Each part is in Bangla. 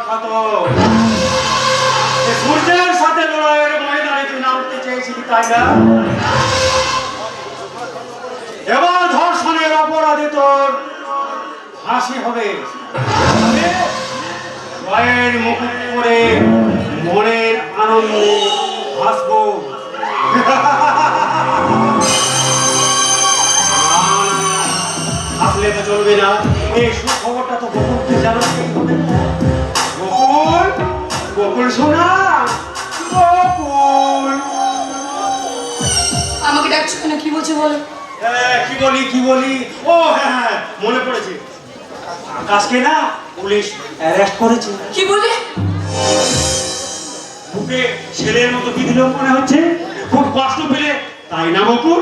ক্ষত। সূর্যের সাথে লড়াইয়ের ময়দানে তুই নামতে চেয়েছিলি, তাই না? এবার ধর্ষণের অপরাধে তোর ফাঁসি হবে। জয়ের মুকুট পরে মনের আনন্দে হাসবো। আসলে তো চলবে না, এই সুখবরটা তো বকুলকে জানাতেই হবে। বকুল, বকুল শোনা, বকুল। আমাকে ডাকছো কেন? কি বলছো বলো। কি বলি? ও হ্যাঁ হ্যাঁ, মনে পড়েছে। আকাশকে না পুলিশ অ্যারেস্ট করেছে। কি বলে? বুকে ছেলের মতো কি দিল মনে হচ্ছে, খুব কষ্ট পেলে, তাই না বকুল?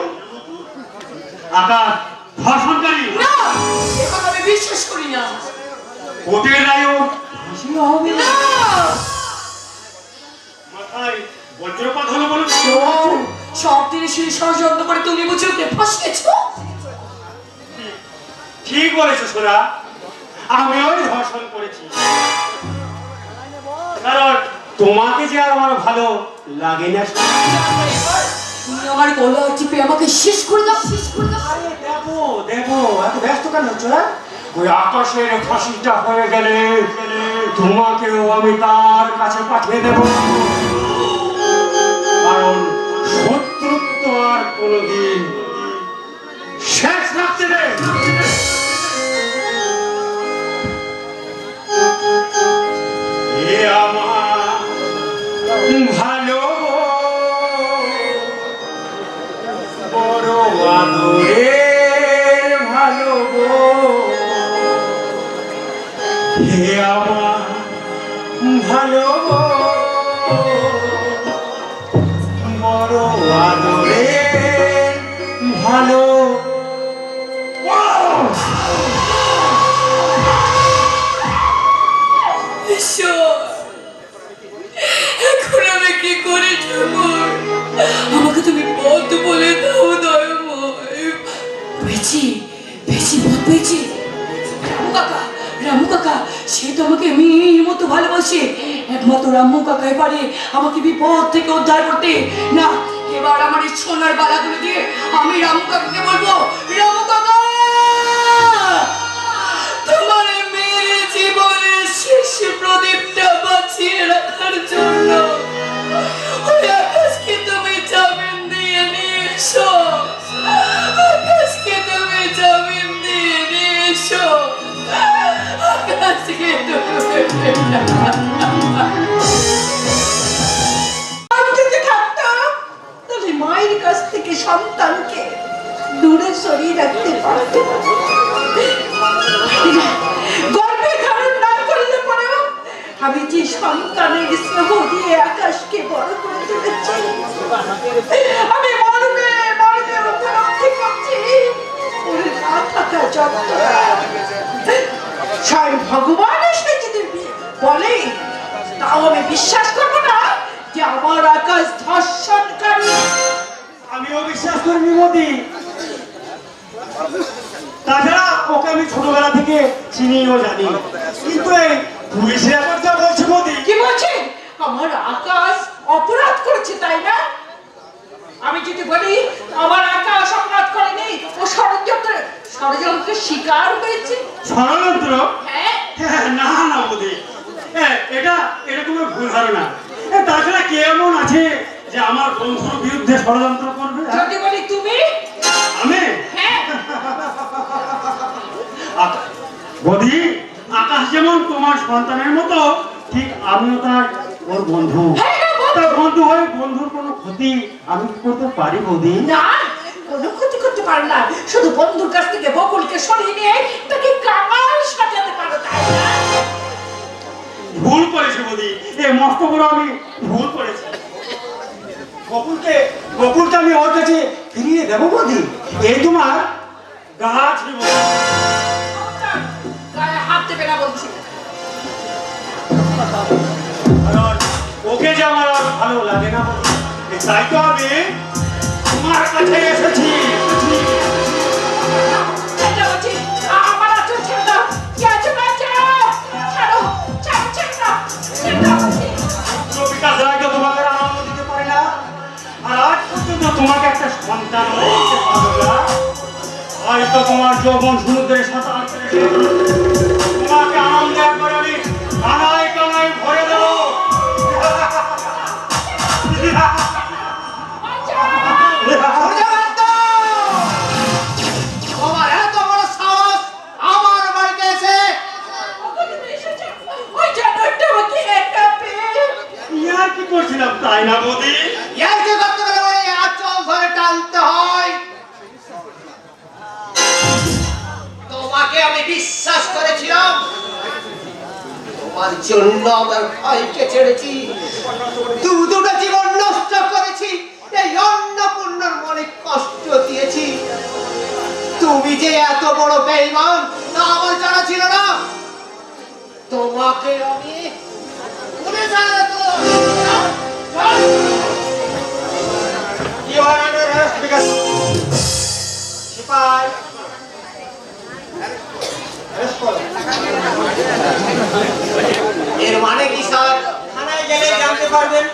আকাশ ধর্ষণকারী। না, এখন আমি বিশ্বাস করি না। কোর্টের রায়ও ফাঁসি হবে না। মাথায় বজ্রপাত হলো বলে সব দিনে সেই ষড়যন্ত্র করে তুমি বুঝে ওকে ফাঁসিয়েছো। ঠিক বলেছো সোনা, আমিও ধর্ষণ করেছি। কারণ তোমাকে যে আর আমার ভালো লাগে না। তুমি আমার গলা টিপে আমাকে শেষ করে দাও, শেষ করে দাও। আরে দেখো দেখো, এত ব্যস্ত কেন হচ্ছে? ওই আকাশের ফাঁসিটা হয়ে গেলে তোমাকেও আমি তার কাছে পাঠিয়ে দেব। কারণ শত্রুত্ব আর কোনদিন শেষ রাখতে দেয়। এ আমার ভালো বড় আদরের ভালো গো, হে আমার ভালো গো, বড় আদরের ভালো। এখন আমি কি করি ঠাকুর? আমাকে তুমি পথ বলে দাও দয়াময়। পেয়েছি, পেয়েছি, পথ পেয়েছি। রামু কাকা, সে তো আমাকে মেয়ের মতো ভালোবাসে। একমাত্র রামু কাকাই পারে আমাকে বিপদ থেকে উদ্ধার করতে। না, এবার আমার এই সোনার বালাগুলো দিয়ে আমি রামু কাকাকে বলবো, রামু কাকা, তোমার মেয়ের জীবনের শেষ প্রদীপটা বাঁচিয়ে রাখার জন্য ওই আকাশকে তুমি জামিন দিয়ে নিয়ে এসো। আকাশকে তুমি জামিন দিয়ে নিয়ে এসো। আকাশকে আমি যদি থাকতাম তাহলে মায়ের কাছ থেকে সন্তানকে দূরে সরিয়ে রাখতে পারতাম। গর্ভে ধারণ না করলে পরেও আমি যে সন্তানের স্নেহ দিয়ে আকাশকে বড় করে তুলেছি, আমি মর্মে মর্মে উপলব্ধি করছি ওর না থাকা যন্ত্রণা। স্বয়ং ভগবান এসে যদি বলে, তাও আমি বিশ্বাস করবো না যে আমার আকাশ ধর্ষণকারী। আমিও বিশ্বাস করিনি মোদি। তাছাড়া ওকে আমি ছোটবেলা থেকে চিনিও জানি। কিন্তু এই পুলিশে আবার যা বলছে মোদি। কি বলছে? আমার আকাশ অপরাধ করেছে, তাই না? আমি যদি বলি আমার আকাশ অপরাধ করেনি, ও ষড়যন্ত্রের শিকার হয়েছে। ষড়যন্ত্র? হ্যাঁ। না না মোদি, এটা তোমার ভুল ধারণা। তাছাড়া কে এমন আছে যে আমার বন্ধুর বিরুদ্ধে ষড়যন্ত্র করবে? যদি বলি তুমি? আমি? হ্যাঁ। মোদি, আকাশ যেমন তোমার সন্তানের মতো, ঠিক আমিও তার ওর বন্ধু। তার বন্ধু হয়ে বন্ধুর কোনো ক্ষতি আমি করতে পারি মোদি? না, কোনো ক্ষতি করতে পারো না। শুধু বন্ধুর কাছ থেকে বকুলকে সরিয়ে নিয়ে তাকে কামাল সাজাতে পারো, তাই না? ভুল করেছি মোদি, মস্ত বড় আমি ভুল করেছি। বকুলকে আমি ওর কাছে ফিরিয়ে দেবো মোদি। এই তোমার গাছ গায়ে হাত দেবে না বলছি। কারণ ওকে যে আমার আর ভালো লাগে না, তাই তো আমি তোমার কাছে এসেছি। আমার আচর ছেড়ে দাও। কি আছে বাচ্চা? ছাড়ো, ছাড়ো, ছেড়ে দাও। তোমার যৌবন সমুদ্রে সাঁতার কেটে তোমাকে আনন্দে একবার আমি কানায় কানায় ভরে দেবো। তোমার এত বড় সাহস আমার বাড়িতে এসে ওই জানোয়ারটা আমাকে একা পেয়ে ইয়ার কি করছিলাম তাই না বৌদি? ইয়ার কি করতে গেলে ওই আঁচল ধরে টানতে হয়। তোমাকে আমি বিশ্বাস করেছিলাম, তোমার জন্য আমার ভাইকে ছেড়েছি, দুটো জীবন নষ্ট করেছি, এই অন্নপূর্ণার মনে কষ্ট দিয়েছি। তুমি যে এত বড় বেঈমান তা আমার জানা ছিল না। তোমাকে আমি পুলিশে দেবো। You are under arrest because সিপাই arrest করো। এর মানে কি স্যার? থানায় গেলে জানতে পারবেন।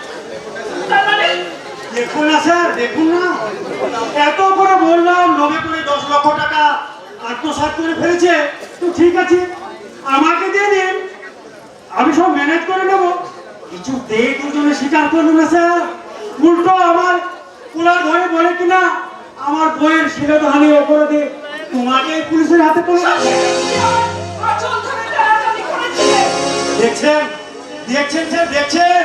তার মানে দেখুন না স্যার, দেখুন না, এত করে বললাম লোভে করে 10 লক্ষ টাকা আত্মসাৎ করে ফেলেছে, তো ঠিক আছে আমাকে দিয়ে দিন, আমি সব ম্যানেজ করে নেবো। কিছুতেই দুজনে স্বীকার করলো না স্যার, উল্টো আমার কুলার ধরে বলে কিনা আমার বইয়ের শিরোধানি অপরাধে তোমাকে পুলিশের হাতে পড়ে গেছে। আঁচল ধরে টানাটানি করেছে। দেখছেন দেখছেন স্যার, দেখছেন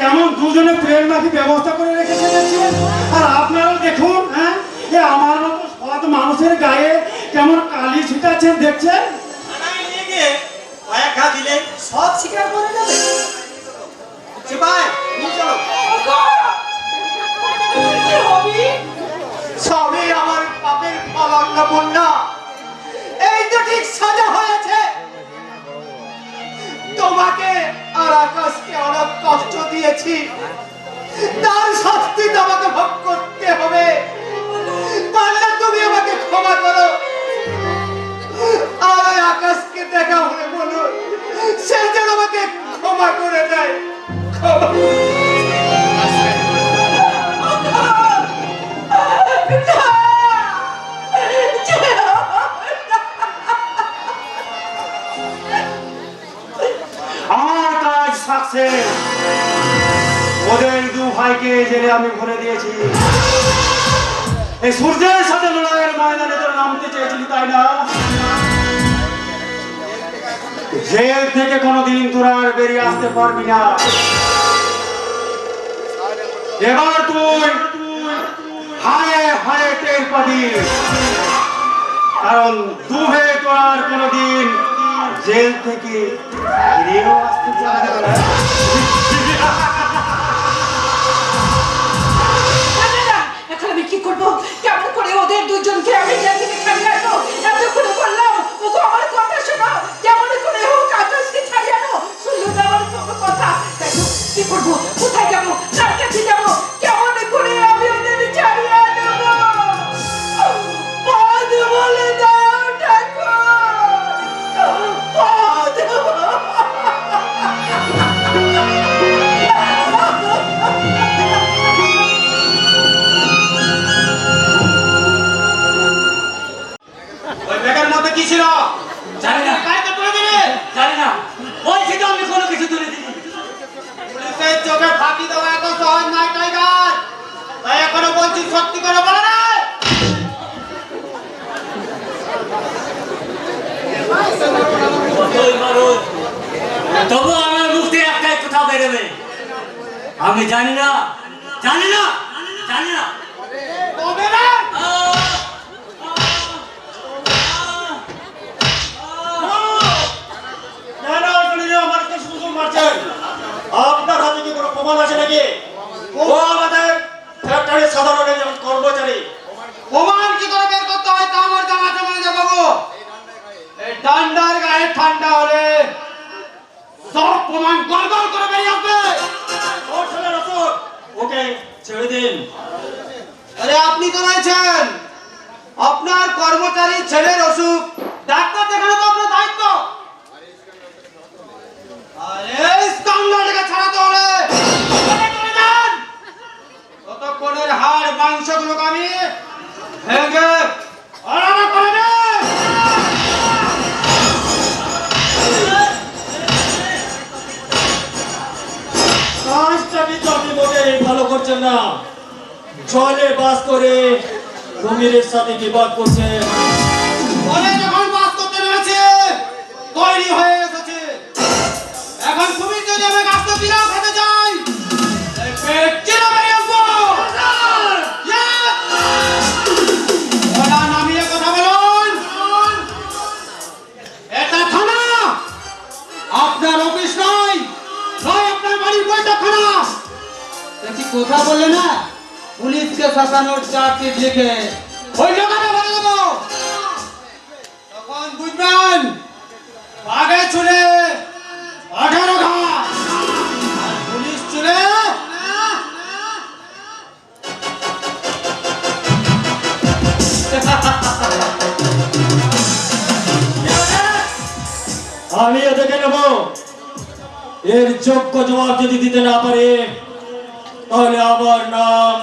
এমন দুজনে প্রেম নাকি ব্যবস্থা করে রেখেছে দেখছেন। আর আপনারাও দেখুন, হ্যাঁ, এ আমার মতো সৎ মানুষের গায়ে কেমন কালি ছিটাচ্ছেন দেখছেন। থানায় নিয়ে গিয়ে কয়েকটা দিলে সব স্বীকার করে যাবে। সিপাই নিয়ে চলো। সবই আমার পাপের ফল অন্নপূর্ণা। এই তো ঠিক সাজা হয়েছে। তোমাকে আর আকাশকে অনেক কষ্ট দিয়েছি, তার শাস্তি তোমাকে ভোগ করতে হবে। পারলে তুমি আমাকে ক্ষমা করো। আর ওই আকাশকে দেখা হলে বলো সে যেন আমাকে ক্ষমা করে দেয়। ক্ষমা আমার কাজ সাকসেস, ওদের দু ভাইকে জেলে আমি ভরে দিয়েছি। এই সূর্যের সাথে লড়াইয়ের ময়দানে তোরা নামতে চেয়েছিলি তাই না? জেল থেকে কোনোদিন তোরা আর বেরিয়ে আসতে পারবি না। এবার তুই হায় হায় টের পাবি, কারণ দুহে তোর আর কোনোদিন জেল থেকে ফিরেও আসতে চাবে না। এখন আমি কি করবো? কেমন করে ওদের দুজনকে আমি জেল থেকে ছাড়িয়ে আনবো? এতক্ষণ বললাম ওকে আমার কথা শোনো, কেমন করে হোক আকাশকে ছাড়িয়ে আনো। শুনলো না আমার কোনো কথা। দেখো কি করবো, কোথায় যাবো, কার কাছে যাবো, কেমন করে আমি ওদের ছাড়িয়ে আনবো? পথ বলে দাও ঠাকুর, পথ। ওই ব্যাগের মধ্যে কি ছিল? জানি না, গাড়িতে তুলে দিলে। জানি না, বলছি তো আমি কোনো কিছু তুলে দিই। পুলিশের চোখে ফাঁকি দেওয়া এত সহজ নয় টাইগার। তাই এখনো বলছি সত্যি করে বলে না। কতই মারুন, তবু আমার মুখ থেকে একটাই কথা বেরোবে, আমি জানি না, জানি না, জানি না। তবে না। কেন আপনি আমাকে শুধু মারছেন? আপনার হাতে কি কোনো প্রমাণ আছে নাকি? ও আমাদের ফ্যাক্টরির সাধারণ একজন কর্মচারী। প্রমাণ কি করে বের করতে হয় তা আমার জানা আছে ম্যানেজার বাবু। এই ঠান্ডার গায়ে ঠান্ডা হলে সব প্রমাণ গড়গড় করে বেরিয়ে আসবে। ও ছেলে রসদ, ওকে ছেড়ে দিন। আরে আপনি তো রয়েছেন, আপনার কর্মচারী ছেলের অসুখ, ডাক্তার দেখানো তো আপনার দায়িত্ব। আরে স্কন্ডারটাকে ছাড়াতে হলে চলে যান। ততক্ষণের হাড় মাংসগুলোকে আমি ভেঙে আলাদা করে দিন। না, জলে বাস করে কুমিরের সাথে বিবাদ করছে। বলে যখন বাস করতে নেমেছে তৈরি হয়ে এসেছে। এখন তুমি যদি আমি গাছটা দিলাম খেতে চাই চিরা বেরিয়ে আসবো। ওরা নামিয়ে কথা বলুন। এটা থানা, আপনার অফিস নয়, নয় আপনার বাড়ির বৈঠকখানা। দেখি কথা বলে না, পুলিশকে শাসানোর চার্জশিট লিখে ওই লোকেরা বলে দেবো, তখন বুঝবেন বাঘে চলে 18 ঘা, আর পুলিশ চলে আমিও দেখে নেব, এর যোগ্য জবাব যদি দিতে না পারে তাহলে আমার নাম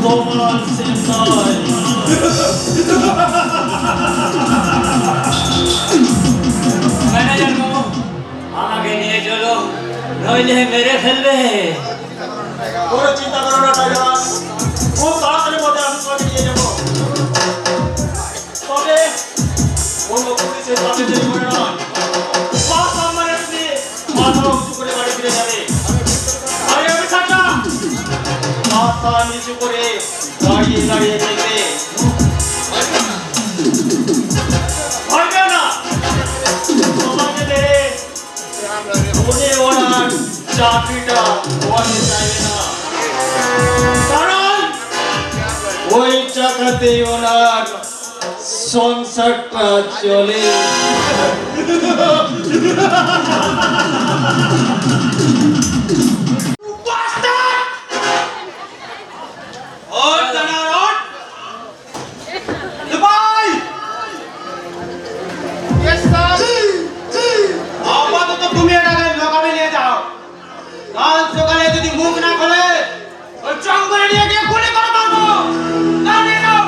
গোপাল সিং নয়। ম্যানেজার বাবু, আমাকে নিয়ে চলো, নইলে মেরে ফেলবে। কোনো চিন্তা করো না টাইগার, খুব তাড়াতাড়ির মধ্যে আমি তোমাকে নিয়ে যাবো। তবে কোনো পুলিশের সাথে দেরি করে নয়, পাঁচ নম্বরের দিয়ে মাথা উঁচু করে বাড়ি ফিরে যাবে। আরে আমি থাকলাম, মাথা নিচু করে দাঁড়িয়ে দাঁড়িয়ে দেখবে। ভয় পেও না, তোমাকে মেরে মনে ওনার চাকরিটা ওয়ানে চাইবে না, কারণ ওই টাকাতেই ওনার সংসারটা চলে। ওর দাঁড়া ওর দুবাই। আপাতত তুমি এটাকে লোকাবে নিয়ে যাও, কাল সকালে যদি মুখ না খোলে ওই জঙ্গলে নিয়ে গিয়ে গুলি করে মারবো। নাও নিয়ে যাও।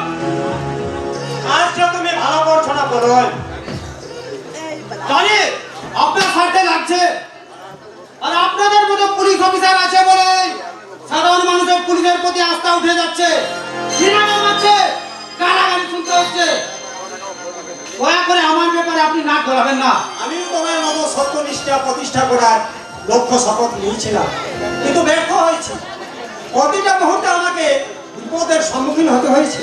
আজকে তুমি ভালো করছো না বলোই। জানি আপনার স্বার্থে লাগছে, আর আপনাদের মতো পুলিশ অফিসার আছে বলে সাধারণ মানুষের পুলিশের প্রতি আস্থা উঠে যাচ্ছে, ঘৃণা জন্মাচ্ছে, গালাগালি শুনতে হচ্ছে। দয়া করে আমার ব্যাপারে আপনি নাক গলাবেন না। আমিও তোমার মতো সত্যনিষ্ঠা প্রতিষ্ঠা করার লক্ষ্য শপথ নিয়েছিলাম, কিন্তু ব্যর্থ হয়েছি। প্রতিটা মুহূর্তে আমাকে বিপদের সম্মুখীন হতে হয়েছে।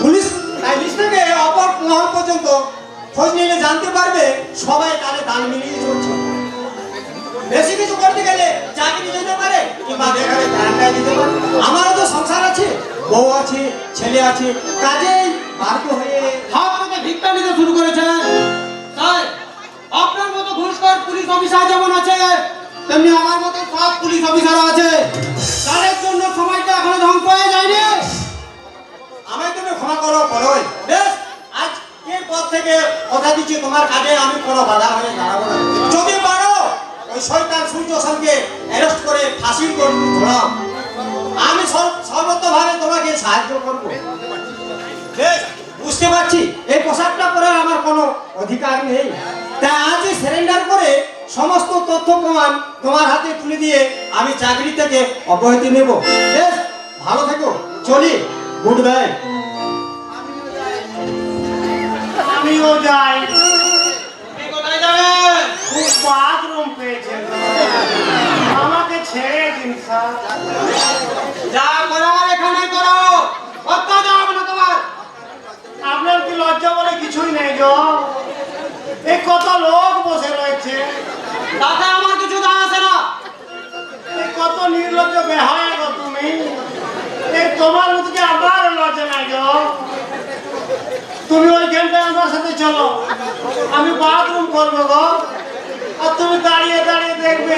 পুলিশ নিচ থেকে অপর মহল পর্যন্ত খোঁজ নিলে জানতে পারবে সবাই তাহলে তাল মিলিয়ে চলছে। বেশি কিছু করতে গেলে চাকরি যেতে পারে কিংবা বেকারে প্যান্টায় দিতে পারে। আমারও তো সংসার আছে, বউ আছে, ছেলে আছে, কাজেই বাধ্য হয়ে হাত পেতে ভিক্ষা নিতে শুরু করেছেন। তাই আপনার মতো ঘুষখোর পুলিশ অফিসার যেমন আছে, তেমনি আমার মতো সব পুলিশ অফিসারও আছে। তাদের জন্য সময়টা এখনো ধ্বংস হয়ে যায়নি। আমায় তুমি ক্ষমা করো বলোই। বেশ, আজ এর পর থেকে কথা দিচ্ছি তোমার কাজে আমি কোনো বাধা হয়ে দাঁড়াবো না। যদি পারো ওই শয়তান সূর্য সেনকে অ্যারেস্ট করে ফাঁসির দড়ি ঝোলাও, আমি সর্বতভাবে তোমাকে সাহায্য করবো। বেশ, বুঝতে পারছি এই পোশাকটা পরে আমার কোনো অধিকার নেই, তাই আজই সারেন্ডার করে সমস্ত তথ্য প্রমাণ তোমার হাতে তুলে দিয়ে আমি চাকরি থেকে অব্যাহতি নেব। বেশ, ভালো থেকো, চলি, গুড বাই। আমিও যাই। আপনি কোথায় যাবেন? খুব বাথরুম পেয়েছে, আমাকে ছেড়ে দিন স্যার। যা করার এখানে করো, কোথাও যাবে না তোমার। আপনার কি লজ্জা বলে কিছুই নেই গো? এই কত লোক বসে রয়েছে, তাতে আমার কিছু দাম আছে না। এই কত নির্লজ্জ বেহায়া গো তুমি। এই তোমার মতো কি আমার লজ্জা নাই গো? তুমি ওই গেমটায় আমার সাথে চলো, আমি বাথরুম করবো গো, আর তুমি দাঁড়িয়ে দাঁড়িয়ে দেখবে।